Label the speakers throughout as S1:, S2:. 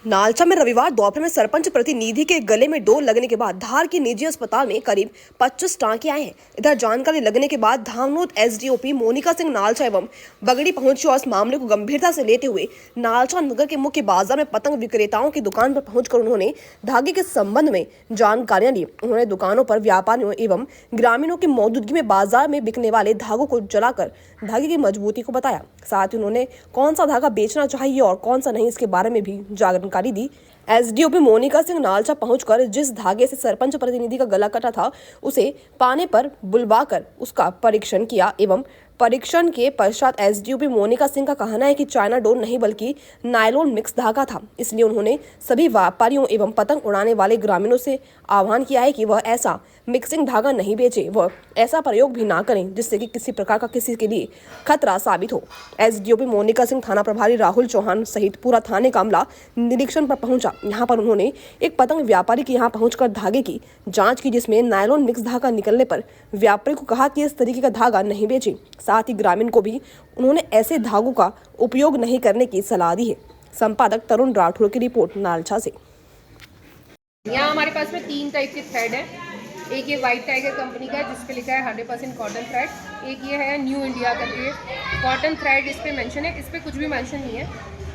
S1: नालचा में रविवार दोपहर में सरपंच प्रतिनिधि के गले में डोर लगने के बाद धार के निजी अस्पताल में करीब 25 टांके आए हैं। इधर जानकारी लगने के बाद धामनोद एसडीओपी मोनिका सिंह नालचा एवं बगड़ी पहुंची और इस मामले को गंभीरता से लेते हुए नालचा नगर के मुख्य बाजार में पतंग विक्रेताओं की दुकान पर पहुंचकर उन्होंने धागे के संबंध में जानकारियां दी। उन्होंने दुकानों पर व्यापारियों एवं ग्रामीणों की मौजूदगी में बाजार में बिकने वाले धागों को जलाकर धागे की मजबूती को बताया। साथ ही उन्होंने कौन सा धागा बेचना चाहिए और कौन सा नहीं, इसके बारे में भी जानकारी दी। एसडीओपी मोनिका सिंह नालचा पहुंचकर जिस धागे से सरपंच प्रतिनिधि का गला कटा था उसे पाने पर बुलवाकर उसका परीक्षण किया एवं परीक्षण के पश्चात एसडीओपी मोनिका सिंह का कहना है कि चाइना डोर नहीं बल्कि नायलॉन मिक्स धागा था। इसलिए उन्होंने सभी व्यापारियों एवं पतंग उड़ाने वाले ग्रामीणों से आह्वान किया है कि वह ऐसा मिक्सिंग धागा नहीं बेचे, वह ऐसा प्रयोग भी ना करें जिससे कि किसी प्रकार का किसी के लिए खतरा साबित हो। एसडीओपी मोनिका सिंह थाना प्रभारी राहुल चौहान सहित पूरा थाने का अमला निरीक्षण पर पहुंचा। यहाँ पर उन्होंने एक पतंग व्यापारी के यहाँ पहुंचकर धागे की जांच की, जिसमें नायलॉन मिक्स धागा निकलने पर व्यापारी को कहा कि इस तरीके का धागा नहीं बेचे। साथ ही ग्रामीण को भी उन्होंने ऐसे धागों का उपयोग नहीं करने की सलाह दी है। संपादक तरुण राठौर की रिपोर्ट नालचा से।
S2: यहाँ हमारे पास में 3 टाइप के थ्रेड है। एक ये वाइट टाइगर कंपनी का है जिस पे लिखा है 100% कॉटन थ्रेड। एक ये है न्यू इंडिया करके कॉटन थ्रेड, इस पे मेंशन है, इस पे कुछ भी मेंशन नहीं है।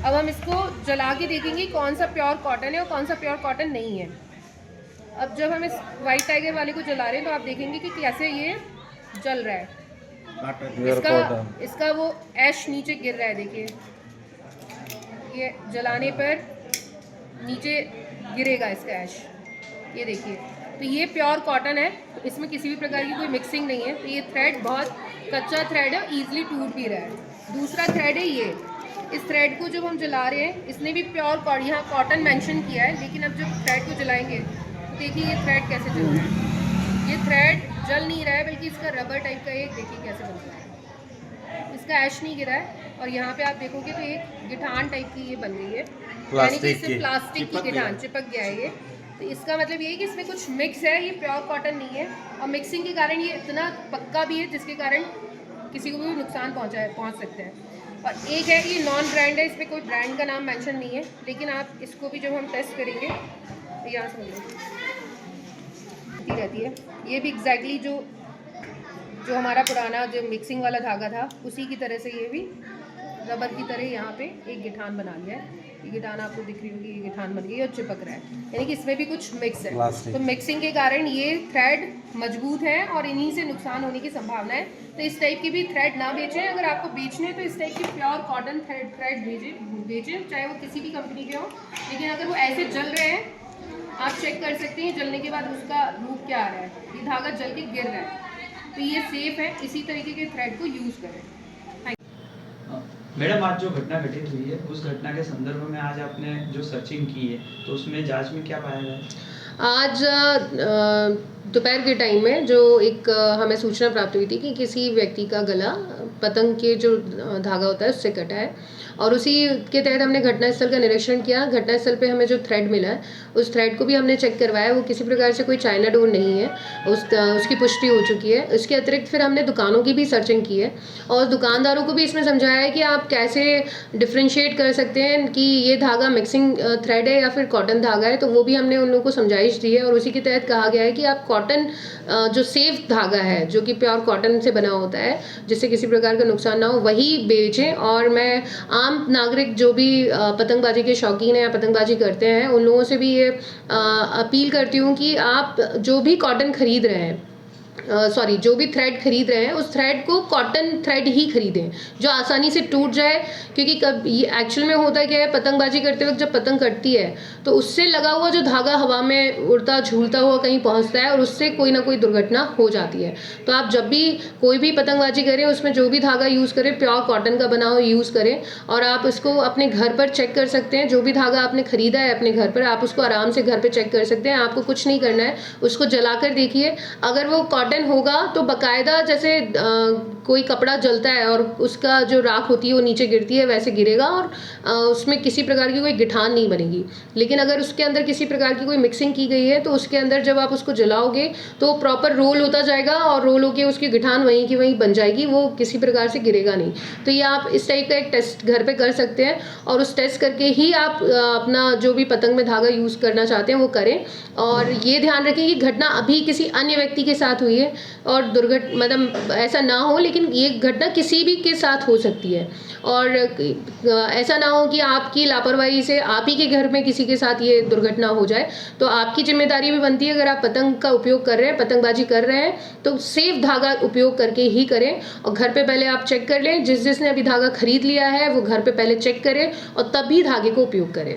S2: अब हम इसको जला के देखेंगे कौन सा प्योर कॉटन है और कौन सा प्योर कॉटन नहीं है। अब जब हम इस वाइट टाइगर वाले को जला रहे हैं तो आप देखेंगे कि कैसे ये जल रहा है। इसका वो ऐश नीचे गिर रहा है, देखिए ये जलाने पर नीचे गिरेगा इसका ऐश, ये देखिए। तो ये प्योर कॉटन है, इसमें किसी भी प्रकार की कोई मिक्सिंग नहीं है। तो ये थ्रेड बहुत कच्चा थ्रेड है, ईजिली टूट भी रहा है। दूसरा थ्रेड है ये, इस थ्रेड को जब हम जला रहे हैं इसने भी प्योर यहाँ कॉटन मेंशन किया है, लेकिन अब जब थ्रेड को जलाएंगे तो देखिए ये थ्रेड कैसे जल रहा है। ये थ्रेड जल नहीं रहा है बल्कि इसका रबर टाइप का एक देखिए कैसे बन रहा है, इसका ऐश नहीं गिरा है। और यहाँ पे आप देखोगे तो एक गिठान टाइप की ये बन गई है, यानी कि इससे प्लास्टिक की गिठान चिपक गया है ये। तो इसका मतलब ये है कि इसमें कुछ मिक्स है, ये प्योर कॉटन नहीं है। और मिक्सिंग के कारण ये इतना पक्का भी है जिसके कारण किसी को भी नुकसान पहुँच सकता है। और एक है ये नॉन ब्रांड है, इस पर कोई ब्रांड का नाम मेंशन नहीं है, लेकिन आप इसको भी जब हम टेस्ट करेंगे तो यहाँ समझ रहती है। ये भी एग्जैक्टली जो हमारा पुराना जो मिक्सिंग वाला धागा था उसी की तरह से ये भी रबर की तरह यहाँ पे एक गिठान बना लिया है। ये गिठान आपको दिख रही होगी, ये गिठान बन गई और चिपक रहा है, यानी कि इसमें भी कुछ मिक्स है। तो मिक्सिंग के कारण ये थ्रेड मजबूत है और इन्हीं से नुकसान होने की संभावना है। तो इस टाइप की भी थ्रेड ना बेचें। अगर आपको बेचने तो इस टाइप की प्योर कॉटन थ्रेड बेचें, चाहे वो किसी भी कंपनी के हो। लेकिन अगर वो ऐसे जल रहे हैं, आप चेक कर सकते हैं जलने के बाद उसका रूप क्या आ रहा है, ये धागा जल के गिर रहा है, तो ये सेफ है। इसी तरीके के थ्रेड को यूज़ करें।
S3: मैडम, आज जो घटना घटित हुई है उस घटना के संदर्भ में आज आपने जो सर्चिंग की है तो उसमें जांच में क्या पाया गया?
S2: आज दोपहर के टाइम में जो एक हमें सूचना प्राप्त हुई थी कि किसी व्यक्ति का गला पतंग के जो धागा होता है उससे कटा है, और उसी के तहत हमने घटनास्थल का निरीक्षण किया। घटनास्थल पे हमें जो थ्रेड मिला है उस थ्रेड को भी हमने चेक करवाया, वो किसी प्रकार से कोई चाइना डोर नहीं है, उसकी पुष्टि हो चुकी है। इसके अतिरिक्त फिर हमने दुकानों की भी सर्चिंग की है और दुकानदारों को भी इसमें समझाया है कि आप कैसे डिफ्रेंशिएट कर सकते हैं कि ये धागा मिक्सिंग थ्रेड है या फिर कॉटन धागा है। तो वो भी हमने उन लोगों को समझाइश दी है और उसी के तहत कहा गया है कि आप कॉटन जो सेफ धागा है, जो कि प्योर कॉटन से बना होता है, जिससे किसी प्रकार का नुकसान ना हो, वही बेचें। और मैं आम नागरिक जो भी पतंगबाजी के शौकीन हैं या पतंगबाजी करते हैं उन लोगों से भी ये अपील करती हूँ कि आप जो भी कॉटन खरीद रहे हैं, जो भी थ्रेड खरीद रहे हैं उस थ्रेड को कॉटन थ्रेड ही खरीदें जो आसानी से टूट जाए। क्योंकि कब ये एक्चुअल में होता क्या है, पतंगबाजी करते वक्त जब पतंग कटती है तो उससे लगा हुआ जो धागा हवा में उड़ता झूलता हुआ कहीं पहुंचता है और उससे कोई ना कोई दुर्घटना हो जाती है। तो आप जब भी कोई भी पतंगबाजी करें उसमें जो भी धागा यूज़ करें प्योर कॉटन का बना हो यूज़ करें। और आप इसको अपने घर पर चेक कर सकते हैं, जो भी धागा आपने खरीदा है अपने घर पर आप उसको आराम से घर पर चेक कर सकते हैं। आपको कुछ नहीं करना है, उसको जला कर देखिए, अगर वो कॉटन होगा तो बाकायदा जैसे कोई कपड़ा जलता है और उसका जो राख होती है वो नीचे गिरती है, वैसे गिरेगा और उसमें किसी प्रकार की कोई गिठान नहीं बनेगी। लेकिन अगर उसके अंदर किसी प्रकार की कोई मिक्सिंग की गई है तो उसके अंदर जब आप उसको जलाओगे तो प्रॉपर रोल होता जाएगा और रोल होके उसकी गिठान वहीं की वहीं बन जाएगी, वो किसी प्रकार से गिरेगा नहीं। तो ये आप इस टाइप का एक टेस्ट घर पे कर सकते हैं और उस टेस्ट करके ही आप अपना जो भी पतंग में धागा यूज़ करना चाहते हैं वो करें। और ये ध्यान रखें कि घटना अभी किसी अन्य व्यक्ति के साथ हुई है और मतलब ऐसा ना हो, लेकिन ये घटना किसी भी के साथ हो सकती है। और ऐसा ना हो कि आपकी लापरवाही से आप ही के घर में किसी के साथ ये दुर्घटना हो जाए। तो आपकी जिम्मेदारी भी बनती है, अगर आप पतंग का उपयोग कर रहे हैं, पतंगबाजी कर रहे हैं, तो सेफ धागा उपयोग करके ही करें। और घर पे पहले आप चेक कर लें, जिसने अभी धागा खरीद लिया है वो घर पे पहले चेक करें और तभी धागे को उपयोग करें।